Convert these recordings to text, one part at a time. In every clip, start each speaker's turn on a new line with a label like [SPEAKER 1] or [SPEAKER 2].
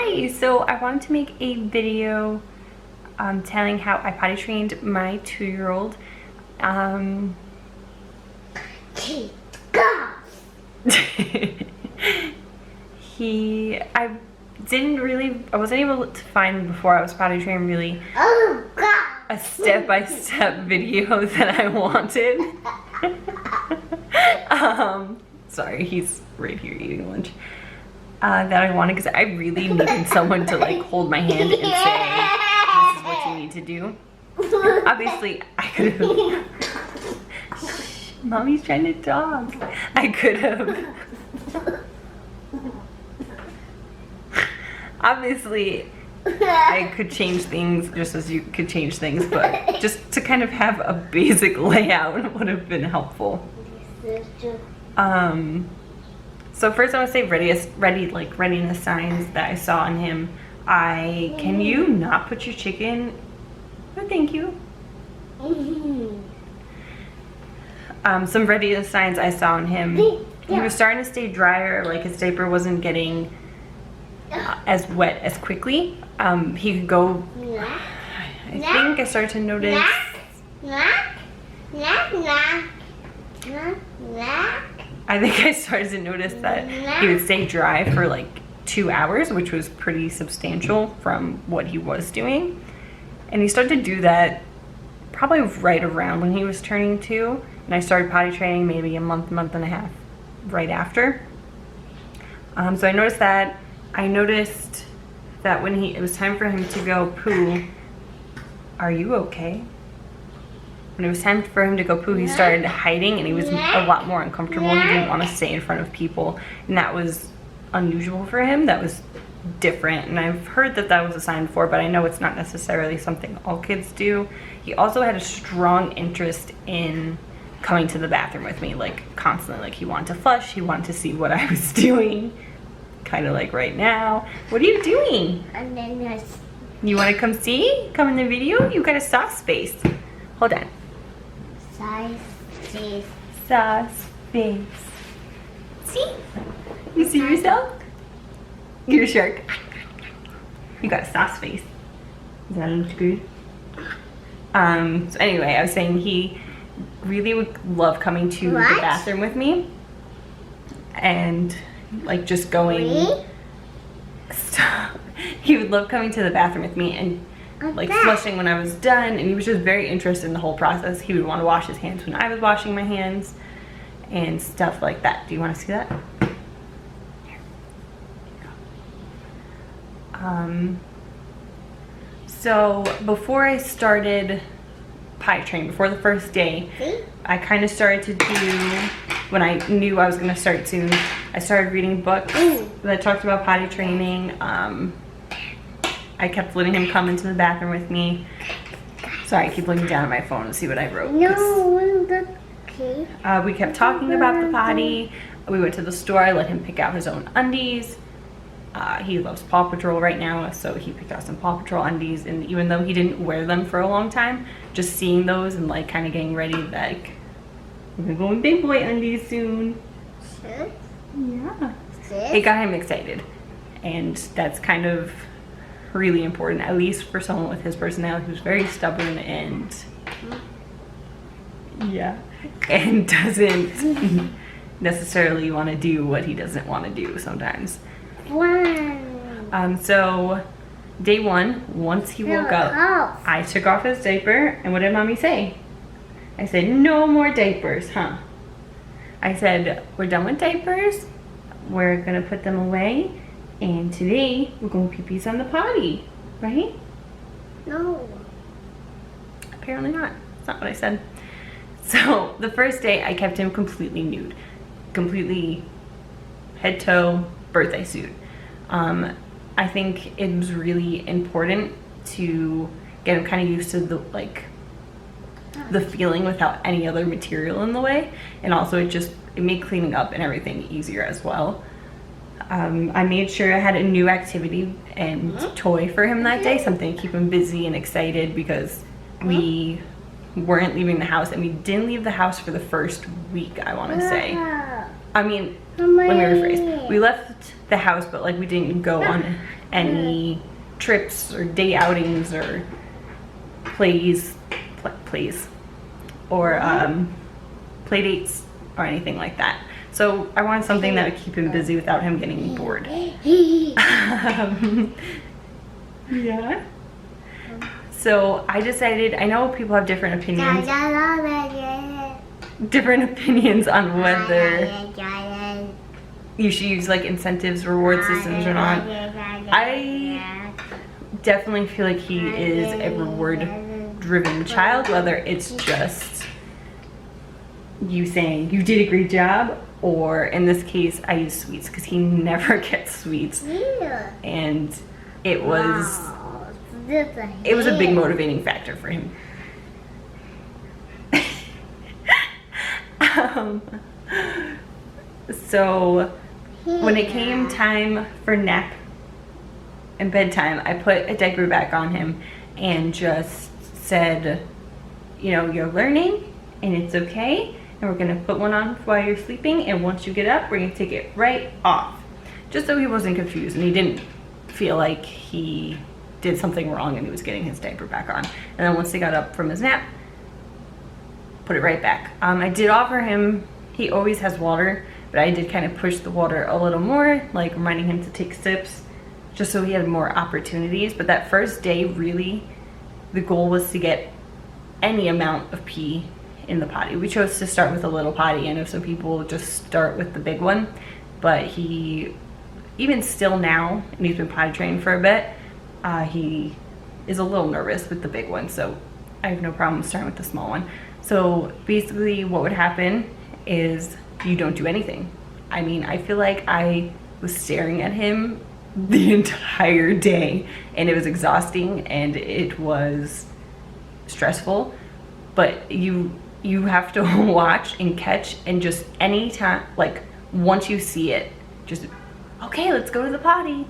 [SPEAKER 1] Hi, so I wanted to make a video telling how I potty trained my 2-year-old. I wasn't able to find before I was potty trained really a step-by-step video that I wanted. Sorry, he's right here eating lunch. That I wanted because I really needed someone to like hold my hand and say, this is what you need to do. Obviously, I could have. Shh, Mommy's trying to talk. I could have. Obviously, I could change things just as you could change things, but just to kind of have a basic layout would have been helpful. So first I want to say readiness signs that I saw in him. Can you not put your chicken? Oh, thank you. Some readiness signs I saw in him. He was starting to stay drier, like his diaper wasn't getting as wet as quickly. He could go, I think I started to notice. I think I started to notice that he would stay dry for like 2 hours, which was pretty substantial from what he was doing. And he started to do that probably right around when he was turning 2. And I started potty training maybe a month and a half right after. So I noticed that. I noticed that when it was time for him to go poo, are you okay? When it was time for him to go poo, he started hiding and he was a lot more uncomfortable. He didn't want to stay in front of people, and that was unusual for him. That was different, and I've heard that that was a sign before, but I know it's not necessarily something all kids do. He also had a strong interest in coming to the bathroom with me, like constantly. Like he wanted to flush, he wanted to see what I was doing, kind of like right now. What are you doing? You want to come see? Come in the video? You got a sauce face. Hold on. Sauce face. See? You see yourself? You're a shark. You got a sauce face. Does that look good? So anyway, I was saying he really would love coming to the bathroom with me. And like just going. Stop. He would love coming to the bathroom with me and like flushing when I was done, and he was just very interested in the whole process. He would want to wash his hands when I was washing my hands and stuff like that. Do you want to see that? Here. So before I started potty training, before the first day, I kind of started to do, when I knew I was going to start soon, I started reading books that talked about potty training. I kept letting him come into the bathroom with me. Sorry, I keep looking down at my phone to see what I wrote.
[SPEAKER 2] No, that's okay.
[SPEAKER 1] We kept talking about the potty. We went to the store. I let him pick out his own undies. He loves Paw Patrol right now, so he picked out some Paw Patrol undies. And even though he didn't wear them for a long time, just seeing those and like kind of getting ready, like we're gonna go in big boy undies soon.
[SPEAKER 2] Sure.
[SPEAKER 1] Yeah. It got him excited, and that's kind of really important, at least for someone with his personality who's very stubborn and and doesn't necessarily want to do what he doesn't want to do sometimes. So day 1, once he woke up, I took off his diaper, and what did Mommy say? I said, no more diapers, huh? I said, we're done with diapers, we're gonna put them away, and today we're going to pee-pees on the potty, right?
[SPEAKER 2] No.
[SPEAKER 1] Apparently not. That's not what I said. So the first day I kept him completely nude. Completely head toe birthday suit. I think it was really important to get him kind of used to the feeling without any other material in the way. And also it made cleaning up and everything easier as well. I made sure I had a new activity and toy for him that day, something to keep him busy and excited, because we weren't leaving the house, and we didn't leave the house for the first week, I want to say. I mean, let me rephrase. We left the house, but like we didn't go on any trips or day outings or plays or play dates or anything like that. So I wanted something that would keep him busy without him getting bored. Yeah. So I decided, I know people have different opinions on whether you should use like incentives, reward systems or not. I definitely feel like he is a reward driven child, whether it's just you saying you did a great job, or in this case I use sweets because he never gets sweets, and it was a big motivating factor for him. So when it came time for nap and bedtime, I put a diaper back on him and just said, you know, you're learning and it's okay, and we're gonna put one on while you're sleeping, and once you get up we're gonna take it right off, just so he wasn't confused and he didn't feel like he did something wrong and he was getting his diaper back on. And then once he got up from his nap, put it right back. I did offer him, he always has water, but I did kind of push the water a little more, like reminding him to take sips, just so he had more opportunities. But that first day, really, the goal was to get any amount of pee in the potty. We chose to start with a little potty. I know some people just start with the big one, but he, even still now, and he's been potty trained for a bit, he is a little nervous with the big one, so I have no problem starting with the small one. So basically what would happen is you don't do anything. I mean, I feel like I was staring at him the entire day, and it was exhausting and it was stressful, but you have to watch and catch, and just anytime, like once you see it, just, okay, let's go to the potty.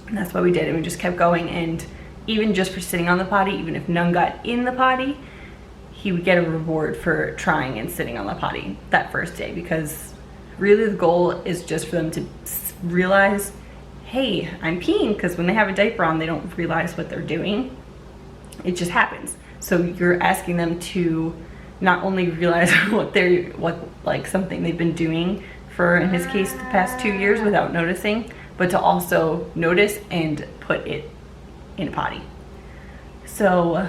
[SPEAKER 1] And that's what we did, and we just kept going. And even just for sitting on the potty, even if none got in the potty, he would get a reward for trying and sitting on the potty that first day, because really the goal is just for them to realize, hey, I'm peeing, because when they have a diaper on, they don't realize what they're doing. It just happens. So you're asking them to not only realize what like something they've been doing for, in his case, the past 2 years without noticing, but to also notice and put it in a potty. So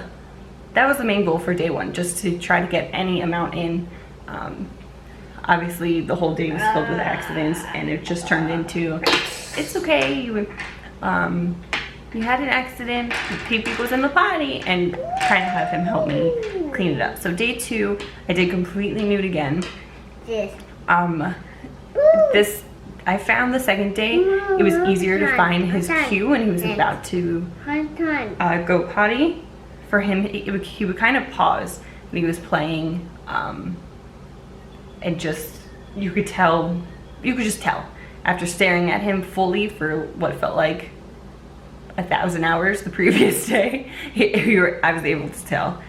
[SPEAKER 1] that was the main goal for day one, just to try to get any amount in. Obviously the whole day was filled with accidents, and it just turned into, it's okay, you had an accident, pee was in the potty, and kind of have him help me clean it up. So day two, I did completely nude again. I found the second day it was easier to find his cue when he was about to go potty. For him, he would kind of pause when he was playing, and just, you could just tell after staring at him fully for what felt like 1,000 hours the previous day. I was able to tell.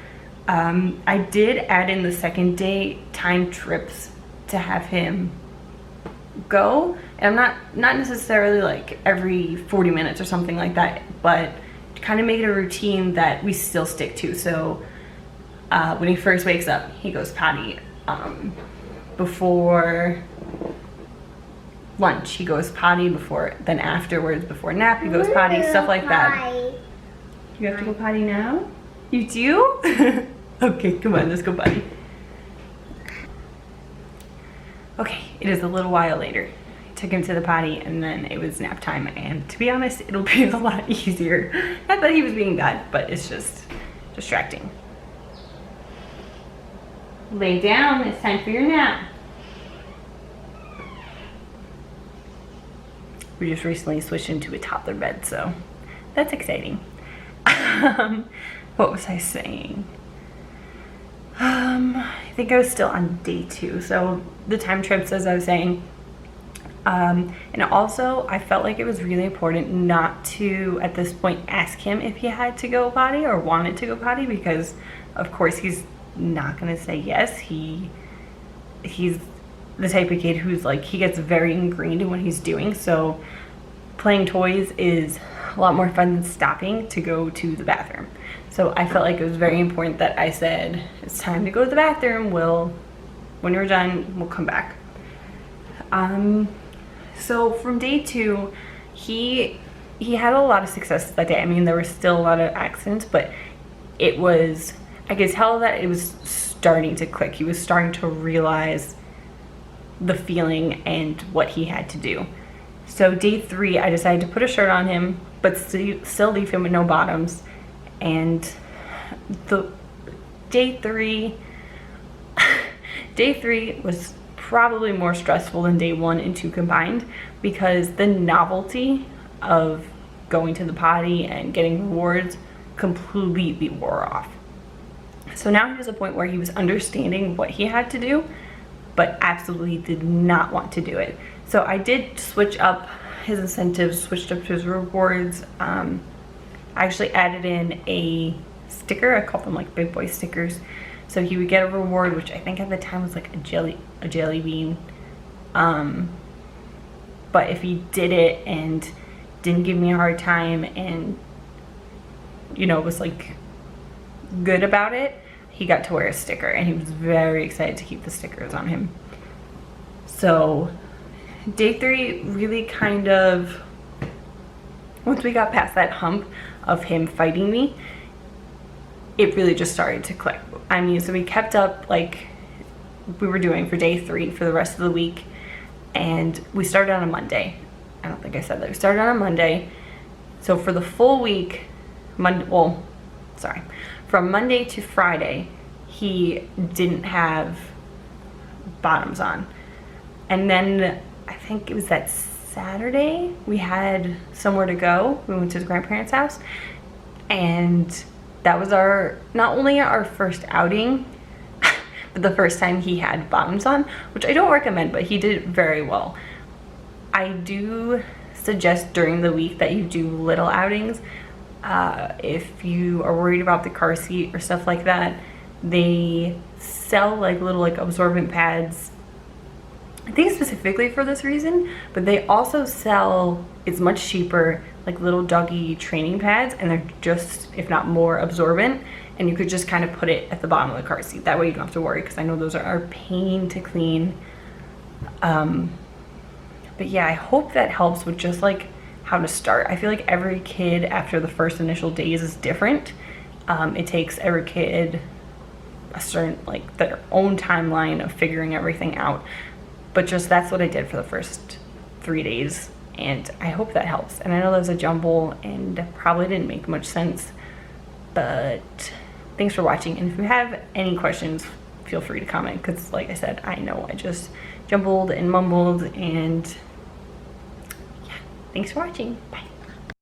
[SPEAKER 1] I did add in the second day time trips to have him go, and I'm not necessarily like every 40 minutes or something like that, but to kind of make it a routine that we still stick to. So when he first wakes up, he goes potty. Before lunch he goes potty, then afterwards, before nap he goes potty, stuff like that. You have to go potty now? You do? Okay, come on, let's go potty. Okay, it is a little while later. I took him to the potty, and then it was nap time, and to be honest, it'll be a lot easier. Not that he was being bad, but it's just distracting. Lay down, it's time for your nap. We just recently switched into a toddler bed, so that's exciting. What was I saying? I think I was still on day two. So the time trips, as I was saying. And also, I felt like it was really important not to, at this point, ask him if he had to go potty or wanted to go potty, because, of course, he's not going to say yes. He's the type of kid who's like, he gets very ingrained in what he's doing. So playing toys is a lot more fun than stopping to go to the bathroom. So I felt like it was very important that I said, it's time to go to the bathroom. When you're done, we'll come back. So from day 2, he had a lot of successes that day. I mean, there were still a lot of accidents, but I could tell that it was starting to click. He was starting to realize the feeling and what he had to do. So day 3, I decided to put a shirt on him, but still leave him with no bottoms. And day 3 was probably more stressful than day 1 and 2 combined, because the novelty of going to the potty and getting rewards completely wore off. So now he was at a point where he was understanding what he had to do, but absolutely did not want to do it. So I did switch up his incentives, switched up his rewards. I actually added in a sticker. I call them like big boy stickers. So he would get a reward, which I think at the time was like a jelly bean. But if he did it and didn't give me a hard time and, you know, was like good about it, he got to wear a sticker, and he was very excited to keep the stickers on him. So day 3 really kind of, once we got past that hump of him fighting me, it really just started to click. I mean, so we kept up like we were doing for day 3 for the rest of the week, and we started on a Monday. I don't think I said that. We started on a Monday. So for the full week, from Monday to Friday, he didn't have bottoms on. And then I think it was that Saturday, we had somewhere to go. We went to his grandparents' house, and that was not only our first outing, but the first time he had bottoms on, which I don't recommend, but he did very well. I do suggest during the week that you do little outings. If you are worried about the car seat or stuff like that, they sell like little like absorbent pads, I think specifically for this reason, but they also sell, it's much cheaper, like little doggy training pads, and they're just, if not more, absorbent, and you could just kind of put it at the bottom of the car seat. That way you don't have to worry, because I know those are a pain to clean. But yeah, I hope that helps with just like how to start. I feel like every kid after the first initial days is different. It takes every kid a certain, like their own timeline of figuring everything out. But just that's what I did for the first 3 days, and I hope that helps. And I know that was a jumble and probably didn't make much sense, but thanks for watching. And if you have any questions, feel free to comment, because like I said, I know I just jumbled and mumbled, and yeah, thanks for watching. Bye.